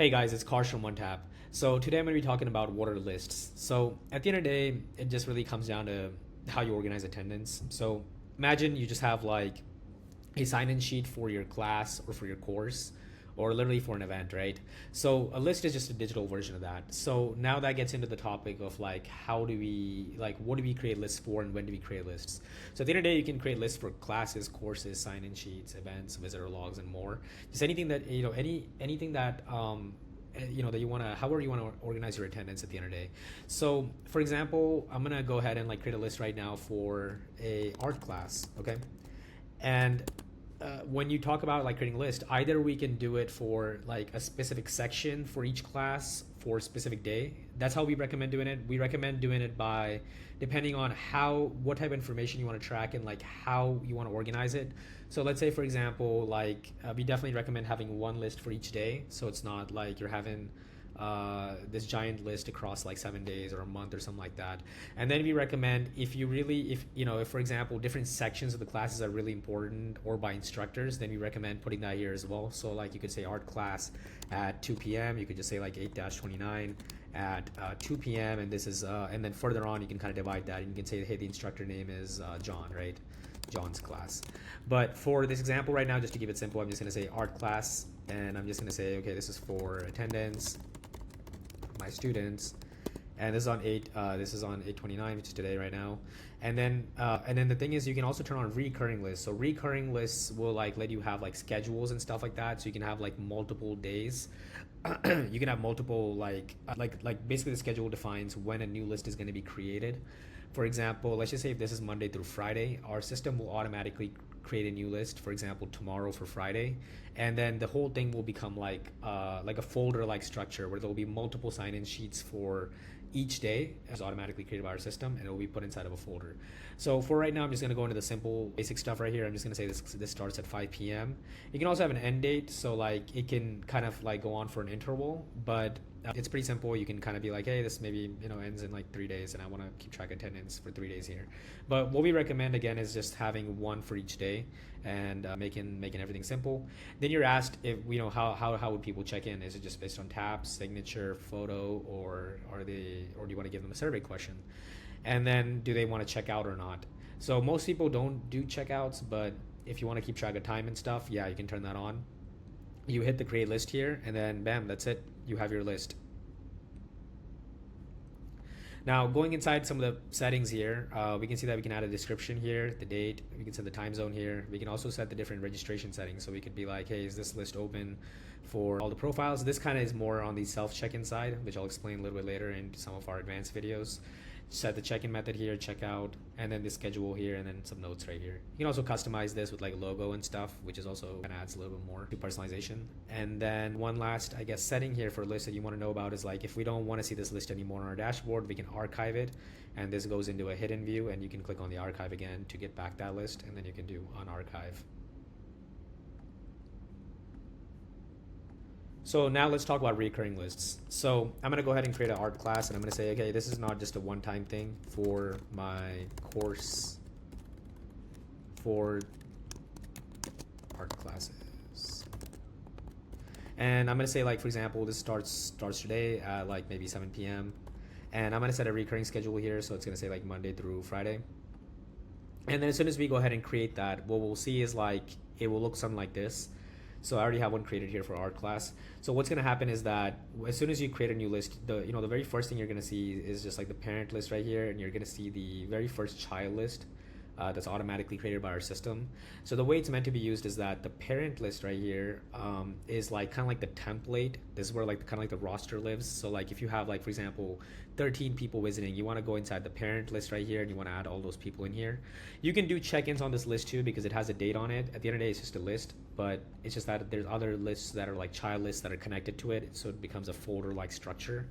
Hey guys, it's Karsh from OneTap. So today I'm going to be talking about what are lists. So at the end of the day, it just really comes down to how you organize attendance. So imagine you just have like a sign-in sheet for your class or for your course or literally for an event, right? So a list is just a digital version of that. So now that gets into the topic of like how do we like what do we create lists for and when do we create lists? So at the end of the day, you can create lists for classes, courses, sign-in sheets, events, visitor logs, and more. Just anything that anything that that you want to however you want to organize your attendance at the end of the day. So for example, I'm gonna go ahead and like create a list right now for a art class, okay? And when you talk about like creating a list, either we can do it for like a specific section for each class for a specific day. That's how we recommend doing it. We recommend doing it by depending on how what type of information you want to track and like how you want to organize it. So let's say for example, like we definitely recommend having one list for each day. So it's not like you're having this giant list across like 7 days or a month or something like that. And then we recommend if you really, if for example, different sections of the classes are really important or by instructors, then we recommend putting that here as well. So like you could say art class at 2 p.m. You could just say like 8-29 at 2 p.m. And this is, and then further on, you can kind of divide that and you can say, hey, the instructor name is John, right? John's class. But for this example right now, just to keep it simple, I'm just going to say art class and I'm just going to say, okay, this is for attendance, my students, and this is on 8/29, which is today right now. And then the thing is, you can also turn on recurring lists. So recurring lists will like let you have like schedules and stuff like that, so you can have like multiple days. You can have multiple like basically the schedule defines when a new list is going to be created. For example, let's just say if this is Monday through Friday, our system will automatically create a new list, for example tomorrow for Friday, and then the whole thing will become like a folder like structure where there will be multiple sign-in sheets for each day is automatically created by our system and it will be put inside of a folder. So for right now, I'm just going to go into the simple basic stuff right here. I'm just going to say this starts at 5 p.m. You can also have an end date, so like it can kind of like go on for an interval, but it's pretty simple. You can kind of be like, hey, this maybe ends in like 3 days and I want to keep track of attendance for 3 days here. But what we recommend again is just having one for each day and making everything simple. Then you're asked if how would people check in? Is it just based on tap, signature, photo, or do you want to give them a survey question? And then do they want to check out or not? So most people don't do checkouts, but if you want to keep track of time and stuff, yeah, you can turn that on. You hit the create list here and then bam, that's it. You have your list. Now going inside some of the settings here, we can see that we can add a description here, the date, we can set the time zone here. We can also set the different registration settings. So we could be like, hey, is this list open for all the profiles? This kind of is more on the self check-in side, which I'll explain a little bit later in some of our advanced videos. Set the check-in method here, checkout, and then the schedule here, and then some notes right here. You can also customize this with like logo and stuff, which is also kind of adds a little bit more to personalization. And then one last, I guess, setting here for a list that you want to know about is like if we don't want to see this list anymore on our dashboard, we can archive it, and this goes into a hidden view, and you can click on the archive again to get back that list, and then you can do unarchive. So now let's talk about recurring lists. So I'm gonna go ahead and create an art class and I'm gonna say, okay, this is not just a one-time thing for my course for art classes. And I'm gonna say like, for example, this starts today at like maybe 7 p.m. And I'm gonna set a recurring schedule here. So it's gonna say like Monday through Friday. And then as soon as we go ahead and create that, what we'll see is like, it will look something like this. So I already have one created here for art class. So what's going to happen is that as soon as you create a new list, the very first thing you're going to see is just like the parent list right here, and you're going to see the very first child list that's automatically created by our system. So the way it's meant to be used is that the parent list right here is like kind of like the template. This is where like kind of like the roster lives. So like if you have like, for example, 13 people visiting, you want to go inside the parent list right here and you want to add all those people in here. You can do check-ins on this list too because it has a date on it. At the end of the day, it's just a list, but it's just that there's other lists that are like child lists that are connected to it, so it becomes a folder-like structure.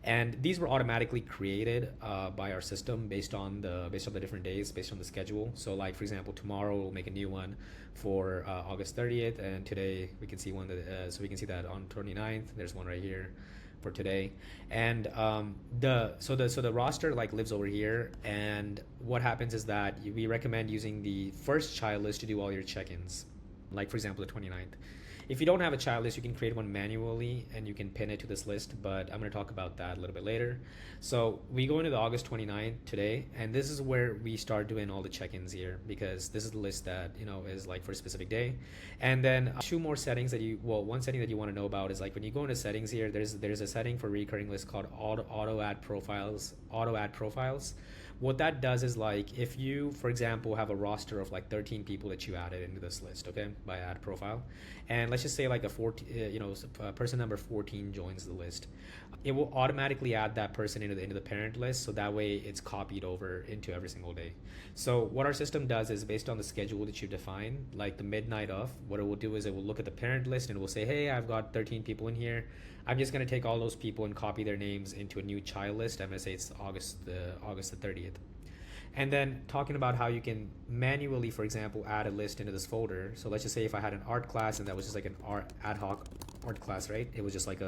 And these were automatically created by our system based on the different days, based on the schedule. So like for example, tomorrow we'll make a new one for August 30th, and today we can see one that so we can see that on 29th. There's one right here for today. And the roster like lives over here, and what happens is that we recommend using the first child list to do all your check-ins, like for example the 29th. If you don't have a child list, you can create one manually and you can pin it to this list, but I'm going to talk about that a little bit later. So we go into the August 29th today, and this is where we start doing all the check-ins here, because this is the list that, is like for a specific day. And then two more settings that one setting that you want to know about is like when you go into settings here, there's a setting for recurring list called auto add profiles. What that does is like if you, for example, have a roster of like 13 people that you added into this list, okay, by add profile, and let's just say like person number 14 joins the list, it will automatically add that person into the parent list, so that way it's copied over into every single day. So what our system does is based on the schedule that you define, like the midnight of, what it will do is it will look at the parent list and it will say, hey, I've got 13 people in here. I'm just going to take all those people and copy their names into a new child list. I'm going to say it's August the 30th. And then talking about how you can manually, for example, add a list into this folder. So let's just say if I had an art class and that was just like an ad hoc art class, right? It was just like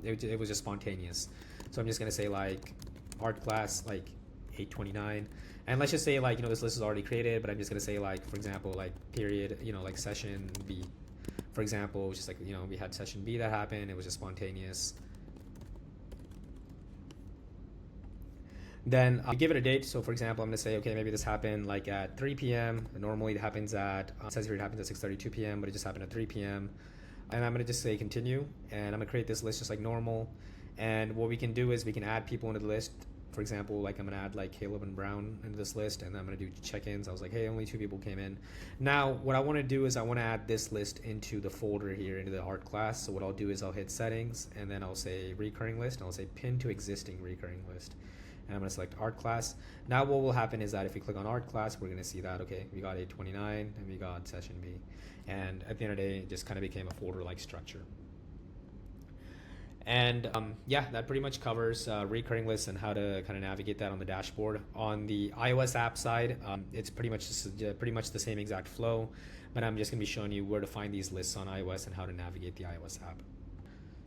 it was just spontaneous. So I'm just going to say like art class like 829. And let's just say like, this list is already created, but I'm just going to say like, for example, like period, like session B. For example, it was just like, we had session B that happened. It was just spontaneous. Then I give it a date. So for example, I'm going to say, okay, maybe this happened like at 3 p.m. Normally it happens it says here it happens at 6:32 p.m., but it just happened at 3 p.m. And I'm going to just say continue. And I'm going to create this list just like normal. And what we can do is we can add people into the list. For example, like I'm going to add like Caleb and Brown into this list, and then I'm going to do check-ins. I was like, hey, only 2 people came in. Now, what I want to do is I want to add this list into the folder here, into the art class. So what I'll do is I'll hit settings, and then I'll say recurring list, and I'll say pin to existing recurring list. And I'm going to select art class. Now what will happen is that if we click on art class, we're going to see that, okay, we got 829 and we got session B. And at the end of the day, it just kind of became a folder-like structure. And yeah, that pretty much covers recurring lists and how to kind of navigate that on the dashboard. On the iOS app side, it's pretty much the same exact flow, but I'm just going to be showing you where to find these lists on iOS and how to navigate the iOS app.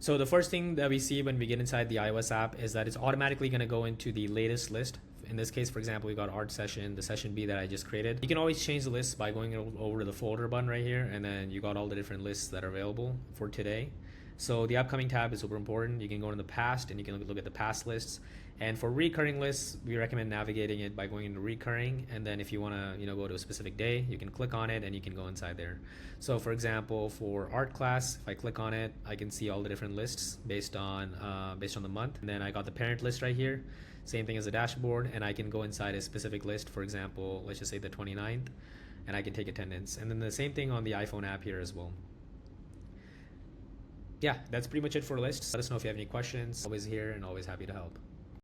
So the first thing that we see when we get inside the iOS app is that it's automatically going to go into the latest list. In this case, for example, we got art session, the session B that I just created. You can always change the list by going over to the folder button right here, and then you got all the different lists that are available for today. So the upcoming tab is super important. You can go into the past and you can look at the past lists. And for recurring lists, we recommend navigating it by going into recurring. And then if you want to, go to a specific day, you can click on it and you can go inside there. So for example, for art class, if I click on it, I can see all the different lists based on the month. And then I got the parent list right here. Same thing as the dashboard, and I can go inside a specific list. For example, let's just say the 29th, and I can take attendance. And then the same thing on the iPhone app here as well. Yeah, that's pretty much it for lists. Let us know if you have any questions. Always here and always happy to help.